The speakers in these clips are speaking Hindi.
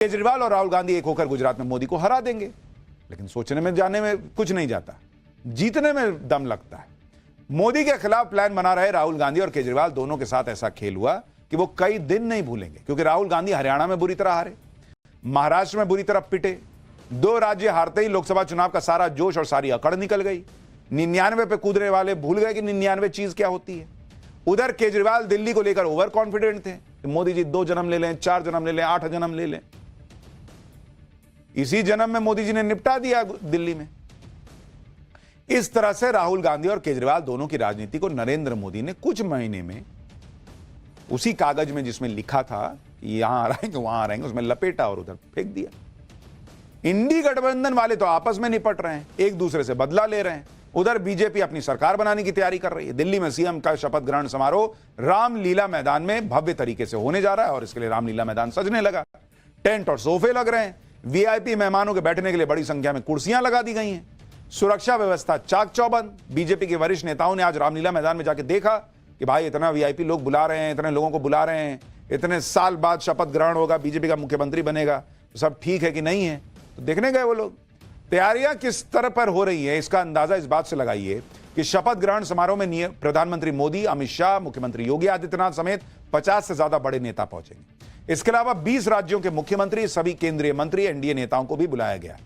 केजरीवाल और राहुल गांधी एक होकर गुजरात में मोदी को हरा देंगे, लेकिन सोचने में जाने में कुछ नहीं जाता, जीतने में दम लगता है। मोदी के खिलाफ प्लान बना रहे राहुल गांधी और केजरीवाल दोनों के साथ ऐसा खेल हुआ कि वो कई दिन नहीं भूलेंगे, क्योंकि राहुल गांधी हरियाणा में बुरी तरह हारे, महाराष्ट्र में बुरी तरह पिटे, 2 राज्य हारते ही लोकसभा चुनाव का सारा जोश और सारी अकड़ निकल गई। 99 पे कूदने वाले भूल गए कि 99 चीज क्या होती है। उधर केजरीवाल दिल्ली को लेकर ओवर कॉन्फिडेंट थे कि मोदी जी 2 जन्म ले लें, 4 जन्म ले लें, 8 जन्म ले लें। इसी जन्म में मोदी जी ने निपटा दिया दिल्ली में। इस तरह से राहुल गांधी और केजरीवाल दोनों की राजनीति को नरेंद्र मोदी ने कुछ महीने में उसी कागज में जिसमें लिखा था यहां रहेंगे वहां रहेंगे, उसमें लपेटा और उधर फेंक दिया। इंडी गठबंधन वाले तो आपस में निपट रहे हैं, एक दूसरे से बदला ले रहे हैं। उधर बीजेपी अपनी सरकार बनाने की तैयारी कर रही है। दिल्ली में सीएम का शपथ ग्रहण समारोह रामलीला मैदान में भव्य तरीके से होने जा रहा है और इसके लिए रामलीला मैदान सजने लगा। टेंट और सोफे लग रहे हैं, वीआईपी मेहमानों के बैठने के लिए बड़ी संख्या में कुर्सियां लगा दी गई हैं, सुरक्षा व्यवस्था चाक चौबंद। बीजेपी के वरिष्ठ नेताओं ने आज रामलीला मैदान में जाकर देखा कि भाई इतना वीआईपी लोग बुला रहे हैं, इतने लोगों को बुला रहे हैं, इतने साल बाद शपथ ग्रहण होगा, बीजेपी का मुख्यमंत्री बनेगा, तो सब ठीक है कि नहीं है। तो देखने गए वो लोग। तैयारियां किस स्तर पर हो रही है इसका अंदाजा इस बात से लगाइए कि शपथ ग्रहण समारोह में प्रधानमंत्री मोदी, अमित शाह, मुख्यमंत्री योगी आदित्यनाथ समेत 50 से ज्यादा बड़े नेता पहुंचेंगे। इसके अलावा 20 राज्यों के मुख्यमंत्री, सभी केंद्रीय मंत्री, एनडीए नेताओं को भी बुलाया गया।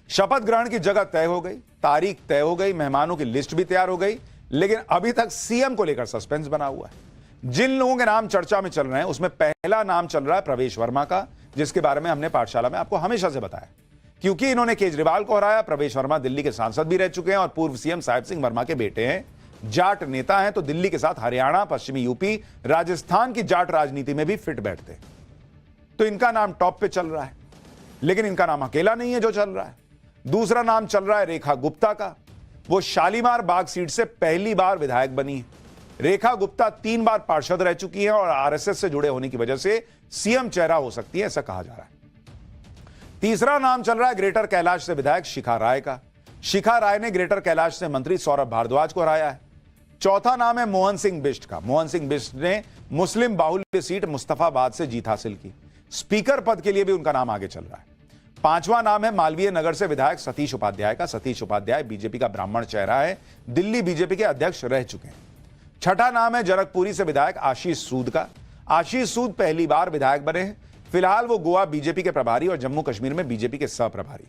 शपथ ग्रहण की जगह तय हो गई, तारीख तय हो गई, मेहमानों की लिस्ट भी तैयार हो गई, लेकिन अभी तक सीएम को लेकर सस्पेंस बना हुआ है। जिन लोगों के नाम चर्चा में चल रहे हैं उसमें पहला नाम चल रहा है प्रवेश वर्मा का, जिसके बारे में हमने पाठशाला में आपको हमेशा से बताया। क्योंकि इन्होंने केजरीवाल को हराया, प्रवेश वर्मा दिल्ली के सांसद भी रह चुके हैं और पूर्व सीएम साहिब सिंह वर्मा के बेटे हैं, जाट नेता हैं, तो दिल्ली के साथ हरियाणा, पश्चिमी यूपी, राजस्थान की जाट राजनीति में भी फिट बैठते हैं। तो इनका नाम टॉप पे चल रहा है, लेकिन इनका नाम अकेला नहीं है जो चल रहा है। दूसरा नाम चल रहा है रेखा गुप्ता का। वो शालीमार बाग सीट से पहली बार विधायक बनी है। रेखा गुप्ता 3 बार पार्षद रह चुकी है और आरएसएस से जुड़े होने की वजह से सीएम चेहरा हो सकती है, ऐसा कहा जा रहा है। तीसरा नाम चल रहा है ग्रेटर कैलाश से विधायक शिखा राय का। शिखा राय ने ग्रेटर कैलाश से मंत्री सौरभ भारद्वाज को हराया है। चौथा नाम है मोहन सिंह बिष्ट का। मोहन सिंह बिष्ट ने मुस्लिम बाहुल्य सीट मुस्तफाबाद से जीत हासिल की। स्पीकर पद के लिए भी उनका नाम आगे चल रहा है। 5वां नाम है मालवीय नगर से विधायक सतीश उपाध्याय का। सतीश उपाध्याय बीजेपी का ब्राह्मण चेहरा है, दिल्ली बीजेपी के अध्यक्ष रह चुके हैं। छठा नाम है जनकपुरी से विधायक आशीष सूद का। आशीष सूद पहली बार विधायक बने हैं। फिलहाल वो गोवा बीजेपी के प्रभारी और जम्मू कश्मीर में बीजेपी के सह प्रभारी।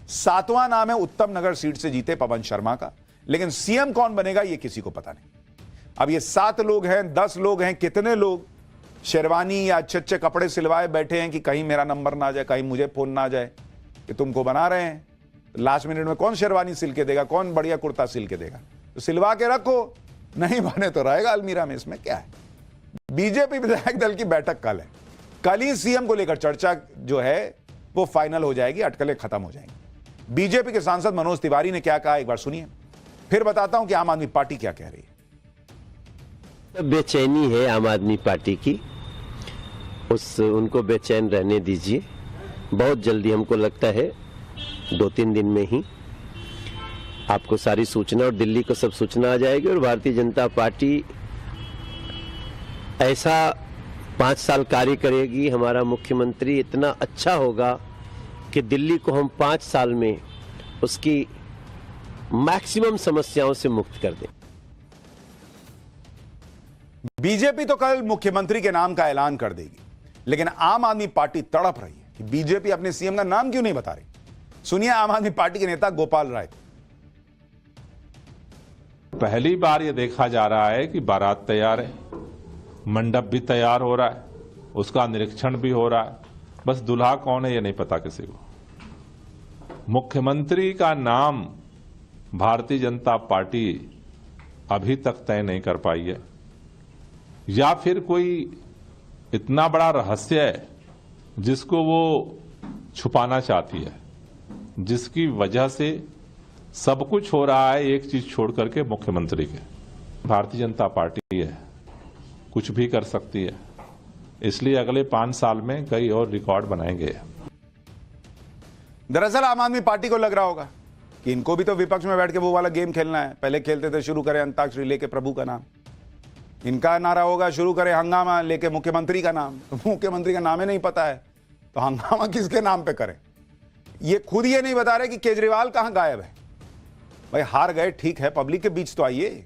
7वां नाम है उत्तम नगर सीट से जीते पवन शर्मा का, लेकिन सीएम कौन बनेगा ये किसी को पता नहीं। अब ये 7 लोग हैं, 10 लोग हैं, कितने लोग शेरवानी या अच्छे अच्छे कपड़े सिलवाए बैठे हैं कि कहीं मेरा नंबर ना जाए, कहीं मुझे फोन ना जाए कि तुमको बना रहे हैं। लास्ट मिनट में कौन शेरवानी सिल के देगा, कौन बढ़िया कुर्ता सिल के देगा? तो सिलवा के रखो, नहीं बने तो रहेगा अलमीरा में, इसमें क्या है। बीजेपी विधायक दल की बैठक कल है। कल ही सीएम को लेकर चर्चा जो है वो फाइनल हो जाएगी, अटकलें खत्म हो जाएंगी। बीजेपी के सांसद मनोज तिवारी ने क्या कहा एक बार सुनिए, फिर बताता हूं कि आम आदमी पार्टी क्या कह रही है। बेचैनी है आम आदमी पार्टी की, उनको बेचैन रहने दीजिए। बहुत जल्दी, हमको लगता है 2-3 दिन में ही आपको सारी सूचना और दिल्ली को सब सूचना आ जाएगी और भारतीय जनता पार्टी ऐसा 5 साल कार्य करेगी। हमारा मुख्यमंत्री इतना अच्छा होगा कि दिल्ली को हम 5 साल में उसकी मैक्सिमम समस्याओं से मुक्त कर दें। बीजेपी तो कल मुख्यमंत्री के नाम का ऐलान कर देगी, लेकिन आम आदमी पार्टी तड़प रही है कि बीजेपी अपने सीएम का नाम क्यों नहीं बता रही। सुनिए आम आदमी पार्टी के नेता गोपाल राय। पहली बार यह देखा जा रहा है कि बारात तैयार है, मंडप भी तैयार हो रहा है, उसका निरीक्षण भी हो रहा है, बस दूल्हा कौन है ये नहीं पता किसी को। मुख्यमंत्री का नाम भारतीय जनता पार्टी अभी तक तय नहीं कर पाई है, या फिर कोई इतना बड़ा रहस्य है जिसको वो छुपाना चाहती है, जिसकी वजह से सब कुछ हो रहा है एक चीज छोड़ करके मुख्यमंत्री के। भारतीय जनता पार्टी है, कुछ भी कर सकती है, इसलिए अगले 5 साल में कई और रिकॉर्ड बनाएंगे। दरअसल आम आदमी पार्टी को लग रहा होगा कि इनको भी तो विपक्ष में बैठ के वो वाला गेम खेलना है। पहले खेलते थे शुरू करें अंताक्षरी लेके प्रभु का नाम, इनका नारा होगा शुरू करें हंगामा लेके मुख्यमंत्री का नाम। मुख्यमंत्री का नाम ही नहीं पता है तो हंगामा किसके नाम पे करें? ये खुद ये नहीं बता रहे कि केजरीवाल कहां गायब है। भाई हार गए ठीक है, पब्लिक के बीच तो आइए।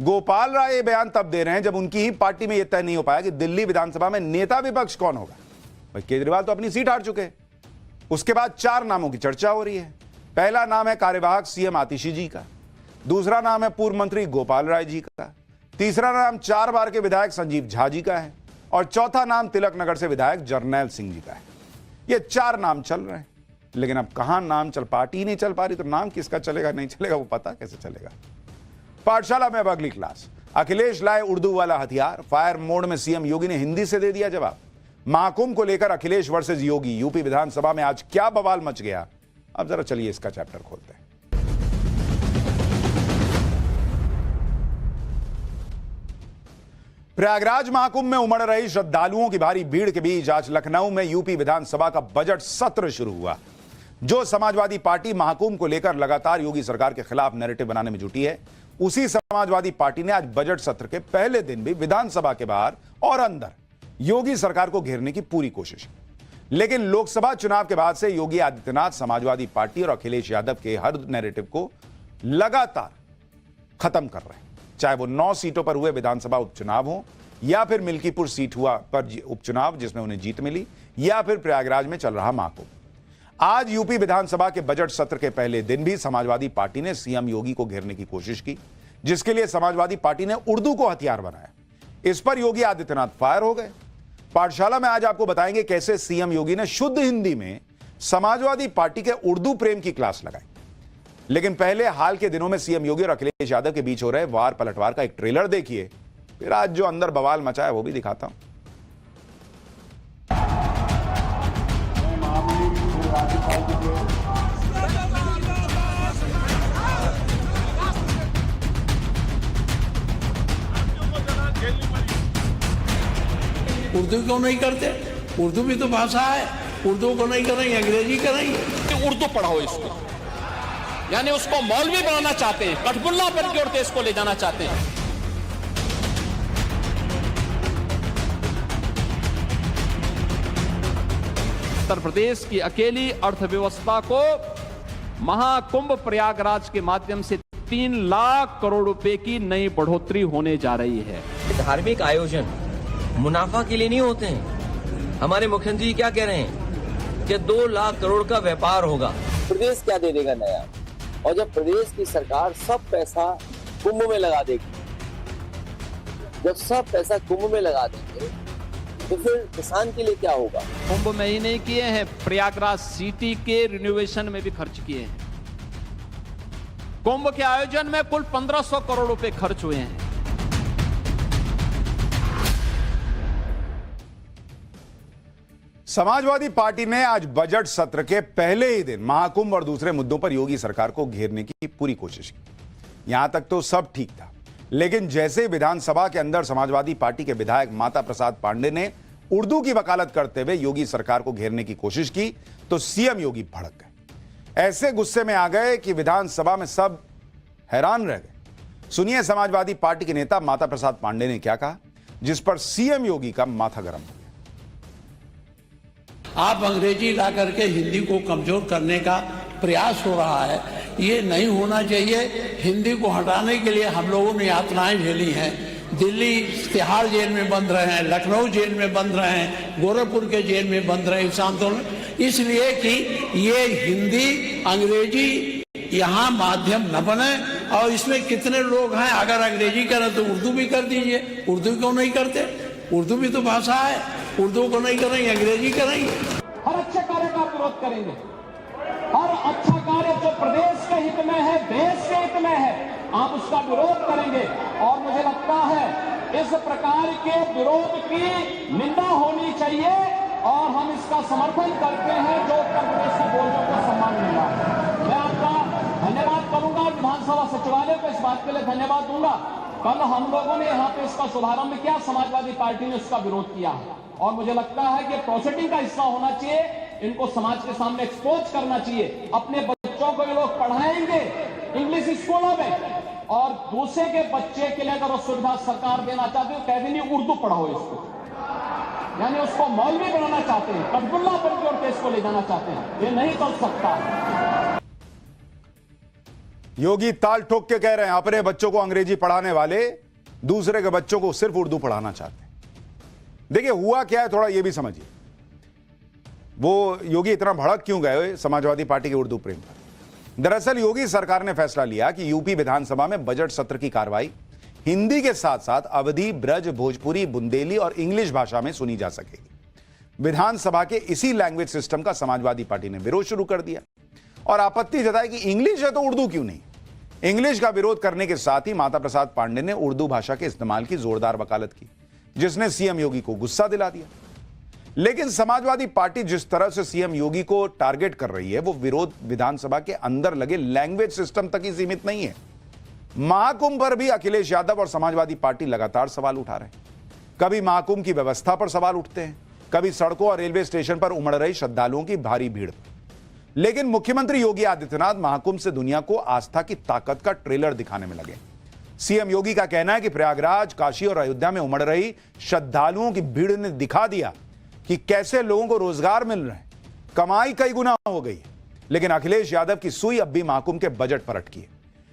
गोपाल राय ये बयान तब दे रहे हैं जब उनकी ही पार्टी में यह तय नहीं हो पाया कि दिल्ली विधानसभा में नेता विपक्ष कौन होगा। भाई केजरीवाल तो अपनी सीट हार चुके हैं। उसके बाद 4 नामों की चर्चा हो रही है। पहला नाम है कार्यवाहक सीएम आतिशी जी का, दूसरा नाम है पूर्व मंत्री गोपाल राय जी का, तीसरा नाम 4 बार के विधायक संजीव झा जी का है और चौथा नाम तिलकनगर से विधायक जरनैल सिंह जी का है। ये 4 नाम चल रहे हैं, लेकिन अब कहां नाम चल, पार्टी नहीं चल पा रही तो नाम किसका चलेगा नहीं चलेगा वो पता कैसे चलेगा। पाठशाला में अब अगली क्लास। अखिलेश लाए उर्दू वाला हथियार, फायर मोड में सीएम योगी ने हिंदी से दे दिया जवाब। महाकुंभ को लेकर अखिलेश वर्सेस योगी, यूपी विधानसभा में आज क्या बवाल मच गया, अब जरा चलिए इसका चैप्टर खोलते हैं। प्रयागराज महाकुंभ में उमड़ रही श्रद्धालुओं की भारी भीड़ के बीच आज लखनऊ में यूपी विधानसभा का बजट सत्र शुरू हुआ। जो समाजवादी पार्टी महाकुंभ को लेकर लगातार योगी सरकार के खिलाफ नैरेटिव बनाने में जुटी है, उसी समाजवादी पार्टी ने आज बजट सत्र के पहले दिन भी विधानसभा के बाहर और अंदर योगी सरकार को घेरने की पूरी कोशिश की। लेकिन लोकसभा चुनाव के बाद से योगी आदित्यनाथ समाजवादी पार्टी और अखिलेश यादव के हर नैरेटिव को लगातार खत्म कर रहे हैं। चाहे वो 9 सीटों पर हुए विधानसभा उपचुनाव हो, या फिर मिल्कीपुर सीट हुआ पर उपचुनाव जिसमें उन्हें जीत मिली, या फिर प्रयागराज में चल रहा महाकुंभ। आज यूपी विधानसभा के बजट सत्र के पहले दिन भी समाजवादी पार्टी ने सीएम योगी को घेरने की कोशिश की, जिसके लिए समाजवादी पार्टी ने उर्दू को हथियार बनाया। इस पर योगी आदित्यनाथ फायर हो गए। पाठशाला में आज आपको बताएंगे कैसे सीएम योगी ने शुद्ध हिंदी में समाजवादी पार्टी के उर्दू प्रेम की क्लास लगाई। लेकिन पहले हाल के दिनों में सीएम योगी और अखिलेश यादव के बीच हो रहे वार पलटवार का एक ट्रेलर देखिए, फिर आज जो अंदर बवाल मचा है वो भी दिखाता हूं। उर्दू क्यों नहीं करते? उर्दू भी तो भाषा है। उर्दू को नहीं करेंगे, अंग्रेजी करेंगे। उर्दू पढ़ाओ इसको, यानी उसको मौलवी बनाना चाहते हैं, कठपुल्ला पर की ओर देश को ले जाना चाहते हैं। उत्तर प्रदेश की अकेली अर्थव्यवस्था को महाकुंभ प्रयागराज के माध्यम से 3 लाख करोड़ रुपए की नई बढ़ोतरी होने जा रही है। धार्मिक आयोजन मुनाफा के लिए नहीं होते हैं। हमारे मुख्यमंत्री जी क्या कह रहे हैं कि 2 लाख करोड़ का व्यापार होगा। प्रदेश क्या दे देगा नया? और जब प्रदेश की सरकार सब पैसा कुंभ में लगा देगी, जब सब पैसा कुंभ में लगा देंगे तो फिर किसान के लिए क्या होगा? कुंभ में ही नहीं किए हैं, प्रयागराज सिटी के रिनोवेशन में भी खर्च किए हैं। कुंभ के आयोजन में कुल 1500 करोड़ रुपए खर्च हुए हैं। समाजवादी पार्टी ने आज बजट सत्र के पहले ही दिन महाकुंभ और दूसरे मुद्दों पर योगी सरकार को घेरने की पूरी कोशिश की। यहां तक तो सब ठीक था, लेकिन जैसे विधानसभा के अंदर समाजवादी पार्टी के विधायक माता प्रसाद पांडे ने उर्दू की वकालत करते हुए योगी सरकार को घेरने की कोशिश की, तो सीएम योगी भड़क गए। ऐसे गुस्से में आ गए कि विधानसभा में सब हैरान रह गए। सुनिए समाजवादी पार्टी के नेता माता प्रसाद पांडे ने क्या कहा, जिस पर सीएम योगी का माथा गर्म हो गया। आप अंग्रेजी ला करके हिंदी को कमजोर करने का प्रयास हो रहा है, ये नहीं होना चाहिए। हिंदी को हटाने के लिए हम लोगों ने यातनाएं झेली हैं। दिल्ली तिहाड़ जेल में बंद रहे हैं, लखनऊ जेल में बंद रहे हैं, गोरखपुर के जेल में बंद रहे इस आंदोलन, इसलिए कि ये हिंदी अंग्रेजी यहाँ माध्यम न बने। और इसमें कितने लोग हैं, अगर अंग्रेजी करें तो उर्दू भी कर दीजिए। उर्दू क्यों नहीं करते? उर्दू भी तो भाषा है। उर्दू को नहीं करेंगे, अंग्रेजी करेंगे। हर अच्छे कार्य का विरोध करेंगे। हर अच्छा कार्य जो प्रदेश के हित में है, देश के हित में है, आप उसका विरोध करेंगे। और मुझे लगता है इस प्रकार के विरोध की निंदा होनी चाहिए और हम इसका समर्थन करते हैं जो उत्तर प्रदेश की बोलियों को सम्मान मिला। मैं आपका धन्यवाद करूंगा, विधानसभा सचिवालय को इस बात के लिए धन्यवाद दूंगा। कल हम लोगों ने यहाँ पे इसका शुभारंभ किया, समाजवादी पार्टी ने उसका विरोध किया और मुझे लगता है कि प्रोसीडिंग का हिस्सा होना चाहिए। इनको समाज के सामने एक्सपोज करना चाहिए। अपने बच्चों को ये लोग पढ़ाएंगे इंग्लिश स्कूलों में और दूसरे के बच्चे के लिए अगर सुविधा सरकार देना चाहती है तो कह देंगे उर्दू पढ़ाओ इसको। यानी उसको मौलवी बनाना चाहते हैं, कटबुल्लापन की ओर केस को ले जाना चाहते हैं। ये नहीं चल सकता। योगी ताल ठोक के कह रहे हैं अपने बच्चों को अंग्रेजी पढ़ाने वाले दूसरे के बच्चों को सिर्फ उर्दू पढ़ाना चाहते हैं। देखिए हुआ क्या है, थोड़ा यह भी समझिए। वो योगी इतना भड़क क्यों गए समाजवादी पार्टी के उर्दू प्रेम पर? दरअसल योगी सरकार ने फैसला लिया कि यूपी विधानसभा में बजट सत्र की कार्रवाई हिंदी के साथ साथ अवधी, ब्रज, भोजपुरी, बुंदेली और इंग्लिश भाषा में सुनी जा सकेगी। विधानसभा के इसी लैंग्वेज सिस्टम का समाजवादी पार्टी ने विरोध शुरू कर दिया और आपत्ति जताई कि इंग्लिश है तो उर्दू क्यों नहीं। इंग्लिश का विरोध करने के साथ ही माता प्रसाद पांडे ने उर्दू भाषा के इस्तेमाल की जोरदार वकालत की, जिसने सीएम योगी को गुस्सा दिला दिया। लेकिन समाजवादी पार्टी जिस तरह से सीएम योगी को टारगेट कर रही है, वो विरोध विधानसभा के अंदर लगे लैंग्वेज सिस्टम तक ही सीमित नहीं है। महाकुंभ पर भी अखिलेश यादव और समाजवादी पार्टी लगातार सवाल उठा रहे हैं। कभी महाकुंभ की व्यवस्था पर सवाल उठते हैं, कभी सड़कों और रेलवे स्टेशन पर उमड़ रही श्रद्धालुओं की भारी भीड़। लेकिन मुख्यमंत्री योगी आदित्यनाथ महाकुंभ से दुनिया को आस्था की ताकत का ट्रेलर दिखाने में लगे। सीएम योगी का कहना है कि प्रयागराज, काशी और अयोध्या में उमड़ रही श्रद्धालुओं की भीड़ ने दिखा दिया कि कैसे लोगों को रोजगार मिल रहे हैं, कमाई कई गुना हो गई है। लेकिन अखिलेश यादव की सुई अब भी महाकुंभ के बजट पर अटकी है।